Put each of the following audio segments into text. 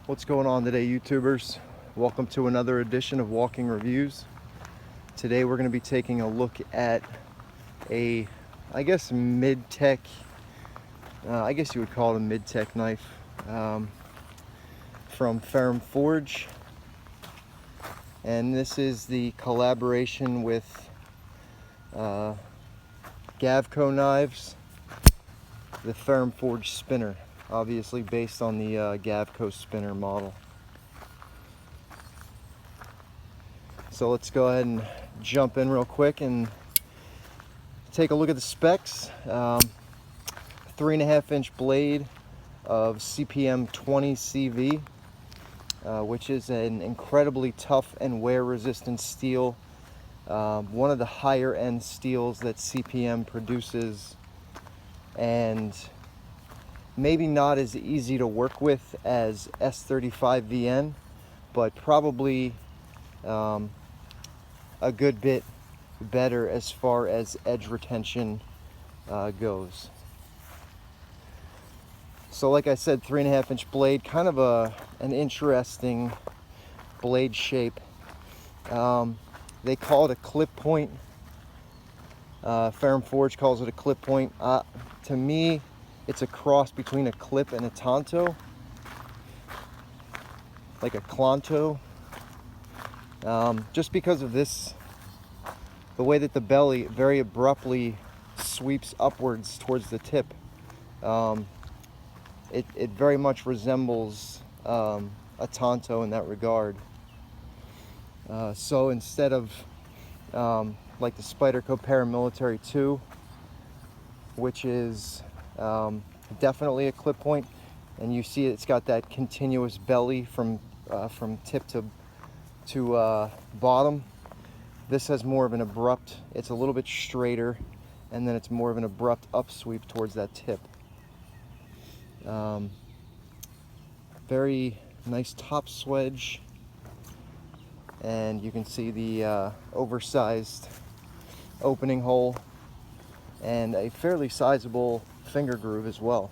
What's going on today, YouTubers? Welcome to another edition of Walking Reviews. Today we're going to be taking a look at a, I guess, mid-tech, I guess you would call it a mid-tech knife from Ferrum Forge. And this is the collaboration with Gavko knives, the Ferrum Forge spinner, obviously based on the Gavko spinner model. So let's go ahead and jump in real quick and take a look at the specs. 3.5-inch blade of CPM 20 CV, which is an incredibly tough and wear-resistant steel. One of the higher end steels that CPM produces, and maybe not as easy to work with as S35 VN, but probably a good bit better as far as edge retention goes. So like I said, 3.5-inch blade, kind of an interesting blade shape. They call it a clip point. Ferrum Forge calls it a clip point. To me, it's a cross between a clip and a tanto, like a clanto. Just because of this, the way that the belly very abruptly sweeps upwards towards the tip, it very much resembles a tanto in that regard. So instead of like the Spyderco Paramilitary 2, which is definitely a clip point, and you see it's got that continuous belly from tip to bottom. This has more of an abrupt, it's a little bit straighter, and then it's more of an abrupt upsweep towards that tip. Very nice top swedge, and you can see the oversized opening hole and a fairly sizable finger groove as well.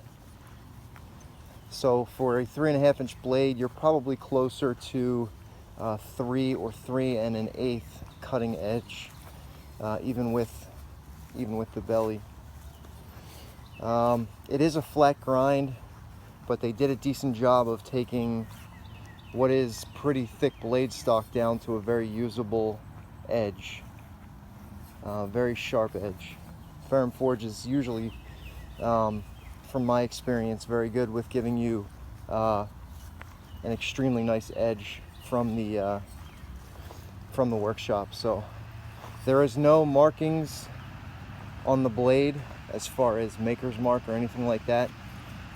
So for a 3.5-inch blade, you're probably closer to 3 or 3 1/8 cutting edge, even with the belly. It is a flat grind, but they did a decent job of taking what is pretty thick blade stock down to a very usable edge, very sharp edge. Ferrum Forge is usually, from my experience, very good with giving you an extremely nice edge from the workshop. So there is no markings on the blade as far as maker's mark or anything like that.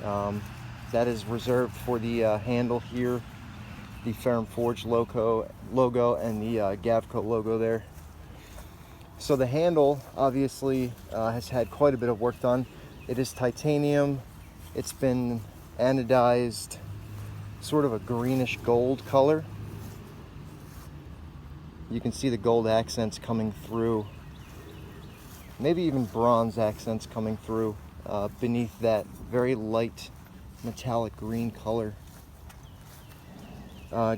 That is reserved for the handle here, the Ferrum Forge logo, and the Gavko logo there. So the handle obviously has had quite a bit of work done. It is titanium. It's been anodized, sort of a greenish gold color. You can see the gold accents coming through, maybe even bronze accents coming through beneath that very light metallic green color,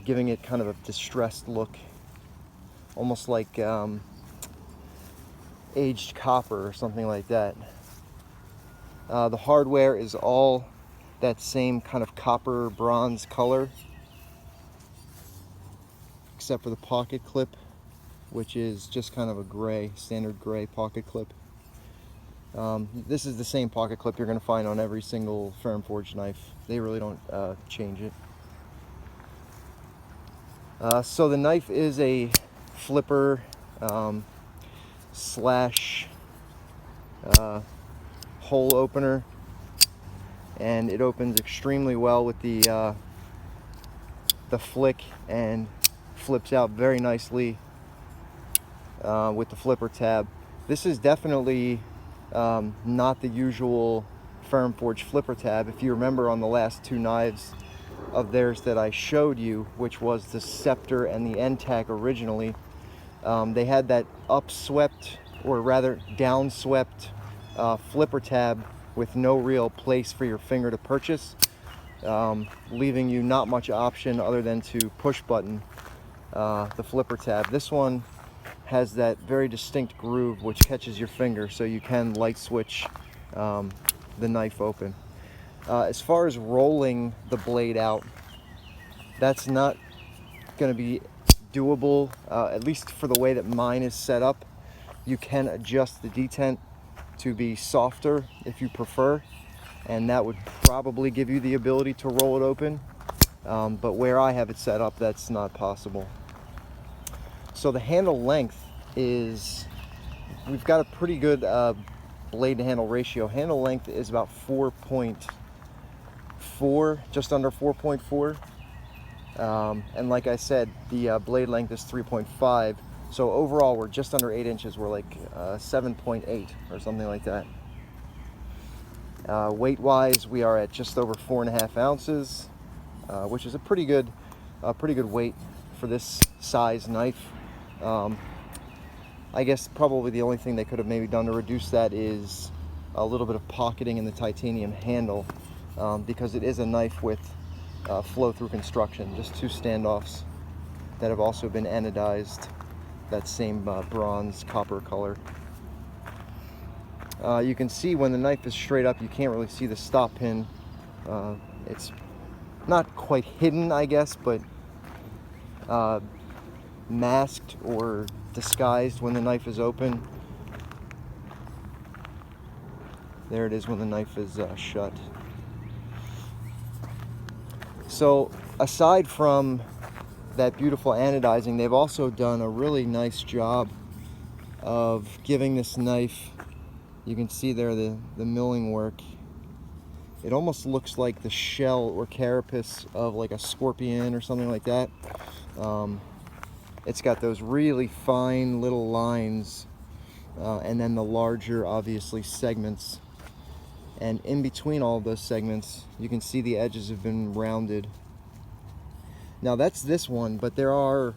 giving it kind of a distressed look, almost like aged copper or something like that. The hardware is all that same kind of copper bronze color, except for the pocket clip, which is just kind of a gray, standard gray pocket clip. This is the same pocket clip you're going to find on every single Ferrum Forge knife. They really don't change it. So the knife is a flipper slash hole opener, and it opens extremely well with the flick, and flips out very nicely with the flipper tab. This is definitely not the usual Ferrum Forge flipper tab. If you remember on the last two knives of theirs that I showed you, which was the Scepter and the N-Tac originally, they had that upswept, or rather downswept flipper tab with no real place for your finger to purchase. leaving you not much option other than to push button the flipper tab. This one has that very distinct groove which catches your finger, so you can light switch the knife open. As far as rolling the blade out, that's not going to be doable, at least for the way that mine is set up. You can adjust the detent to be softer if you prefer, and that would probably give you the ability to roll it open, but where I have it set up, that's not possible. So the handle length is, we've got a pretty good blade to handle ratio. Handle length is about 4.4, just under 4.4. And like I said, the blade length is 3.5. So overall, we're just under 8 inches. We're like 7.8 or something like that. Weight-wise, we are at just over 4.5 ounces, which is a pretty good weight for this size knife. I guess probably the only thing they could have maybe done to reduce that is a little bit of pocketing in the titanium handle, because it is a knife with flow-through construction, just 2 standoffs that have also been anodized, that same bronze copper color. You can see when the knife is straight up, you can't really see the stop pin. It's not quite hidden, I guess, but masked or disguised when the knife is open. There it is when the knife is shut. So aside from that beautiful anodizing, they've also done a really nice job of giving this knife, you can see there the milling work. It almost looks like the shell or carapace of like a scorpion or something like that. It's got those really fine little lines, and then the larger, obviously, segments. And in between all of those segments, you can see the edges have been rounded. Now that's this one, but there are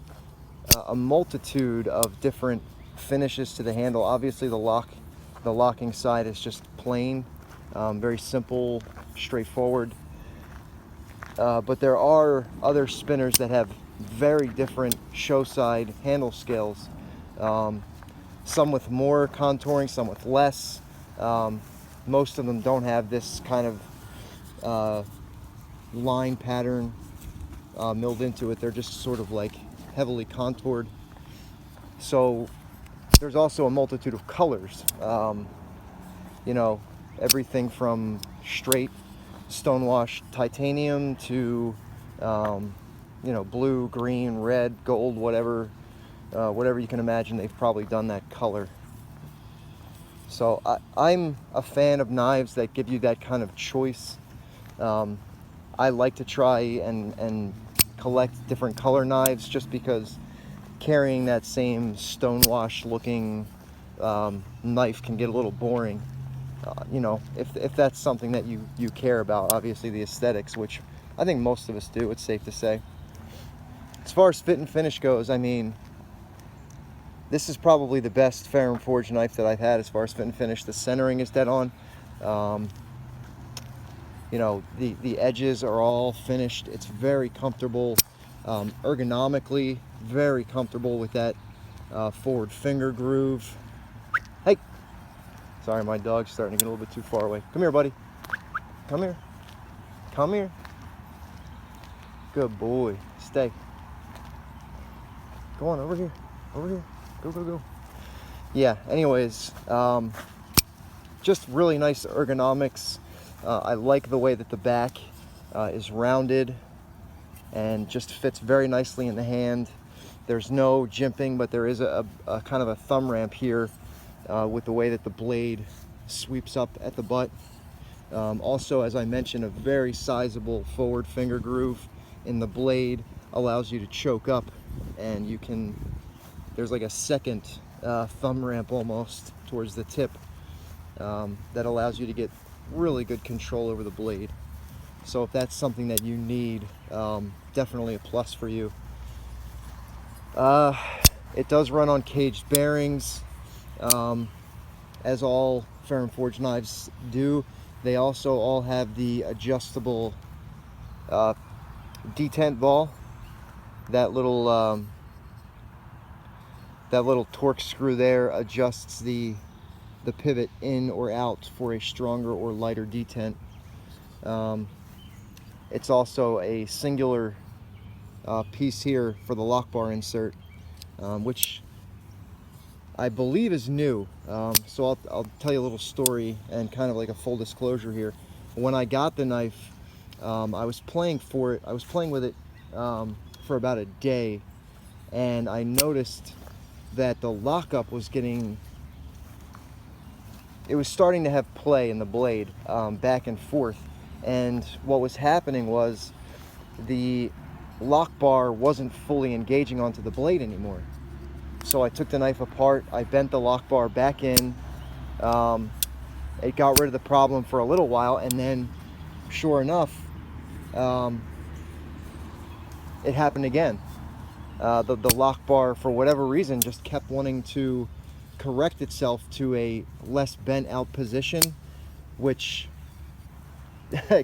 a multitude of different finishes to the handle. Obviously, the locking side is just plain, very simple, straightforward. But there are other spinners that have very different show side handle scales. Some with more contouring, some with less. Most of them don't have this kind of line pattern milled into it. They're just sort of like heavily contoured. So there's also a multitude of colors. You know, everything from straight stonewashed titanium to you know, blue, green, red, gold, whatever you can imagine, they've probably done that color. So I'm a fan of knives that give you that kind of choice. I like to try and collect different color knives, just because carrying that same stonewash looking knife can get a little boring. You know, if that's something that you care about, obviously the aesthetics, which I think most of us do, it's safe to say. As far as fit and finish goes, I mean, this is probably the best Ferrum forged knife that I've had as far as fit and finish. The centering is dead on. You know, the edges are all finished. It's very comfortable, ergonomically, very comfortable with that forward finger groove. Hey, sorry, my dog's starting to get a little bit too far away. Come here, buddy. Come here. Come here. Good boy. Stay. Go on, over here. Over here. Go, go, go. Yeah, anyways, just really nice ergonomics. I like the way that the back is rounded and just fits very nicely in the hand. There's no jimping, but there is a kind of a thumb ramp here with the way that the blade sweeps up at the butt. Also, as I mentioned, a very sizable forward finger groove in the blade allows you to choke up, and you can, there's like a second thumb ramp almost towards the tip that allows you to get really good control over the blade. So if that's something that you need, definitely a plus for you. It does run on caged bearings, as all Ferrum forged knives do. They also all have the adjustable detent ball. That little torque screw there adjusts the pivot in or out for a stronger or lighter detent. It's also a singular piece here for the lock bar insert, which I believe is new. So I'll tell you a little story and kind of like a full disclosure here. When I got the knife, I was playing with it for about a day, and I noticed that the lockup was starting to have play in the blade, back and forth. And what was happening was the lock bar wasn't fully engaging onto the blade anymore. So I took the knife apart, I bent the lock bar back in. It got rid of the problem for a little while, and then sure enough, it happened again. The lock bar, for whatever reason, just kept wanting to correct itself to a less bent out position, which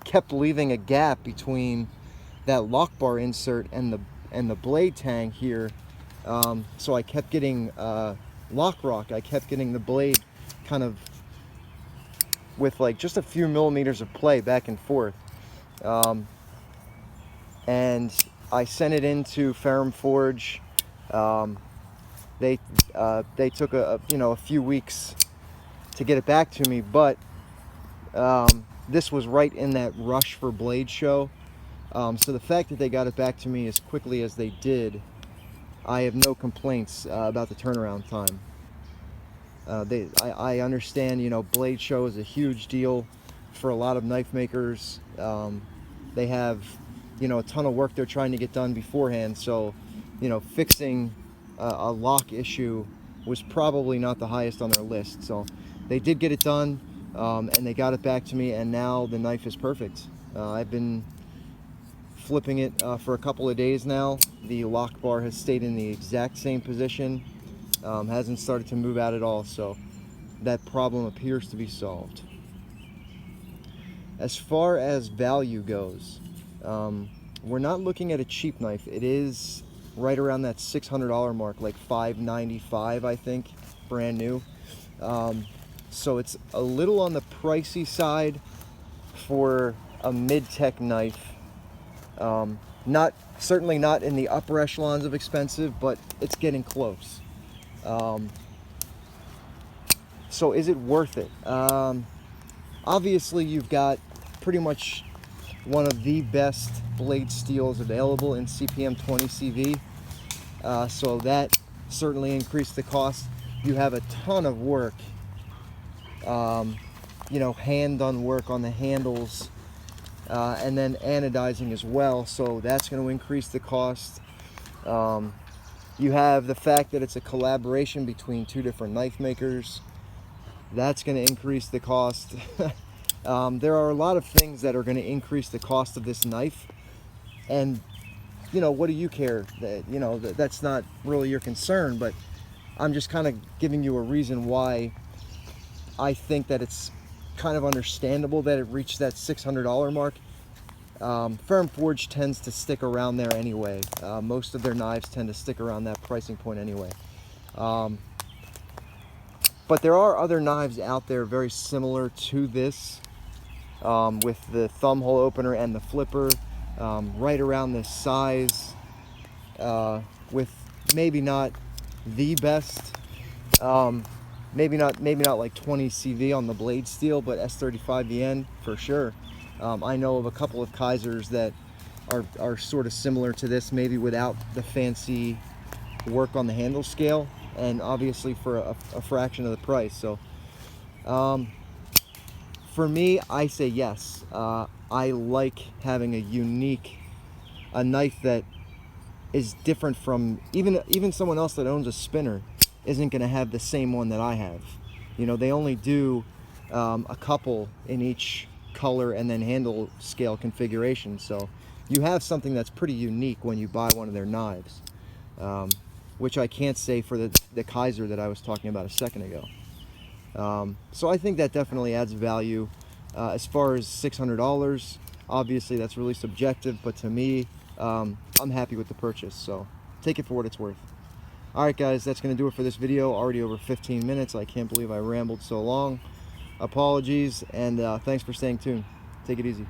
kept leaving a gap between that lock bar insert and the blade tang here. So I kept getting lock rock. I kept getting the blade kind of with like just a few millimeters of play back and forth. And I sent it into Ferrum Forge. They took a few weeks to get it back to me, but this was right in that rush for blade show. So the fact that they got it back to me as quickly as they did, I have no complaints about the turnaround time. I understand, blade show is a huge deal for a lot of knife makers. They have, a ton of work they're trying to get done beforehand. So, fixing a lock issue was probably not the highest on their list. So they did get it done, and they got it back to me, and now the knife is perfect. I've been flipping it for a couple of days now. The lock bar has stayed in the exact same position, hasn't started to move out at all, so that problem appears to be solved. As far as value goes, we're not looking at a cheap knife. It is right around that $600 mark, like $595, I think, brand new. So it's a little on the pricey side for a mid-tech knife. Certainly not in the upper echelons of expensive, but it's getting close. So is it worth it? Obviously, you've got pretty much one of the best blade steels available in CPM 20 CV. So that certainly increased the cost. You have a ton of work, hand-done work on the handles, and then anodizing as well. So that's going to increase the cost. You have the fact that it's a collaboration between two different knife makers. That's going to increase the cost. There are a lot of things that are going to increase the cost of this knife. And, what do you care? That's not really your concern, but I'm just kind of giving you a reason why I think that it's kind of understandable that it reached that $600 mark. Ferrum Forge tends to stick around there anyway. Most of their knives tend to stick around that pricing point anyway. But there are other knives out there very similar to this, with the thumb hole opener and the flipper, right around this size, with maybe not the best, maybe not like 20 CV on the blade steel, but S35 VN for sure. I know of a couple of Kaisers that are sort of similar to this, maybe without the fancy work on the handle scale, and obviously for a fraction of the price. So for me, I say yes. I like having a knife that is different from even someone else that owns a spinner isn't going to have the same one that I have. They only do a couple in each color and then handle scale configuration. So you have something that's pretty unique when you buy one of their knives, which I can't say for the Kaiser that I was talking about a second ago. So I think that definitely adds value. As far as $600, Obviously that's really subjective, but to me, I'm happy with the purchase, so take it for what it's worth. Alright guys, that's going to do it for this video. Already over 15 minutes. I can't believe I rambled so long. Apologies, and thanks for staying tuned. Take it easy.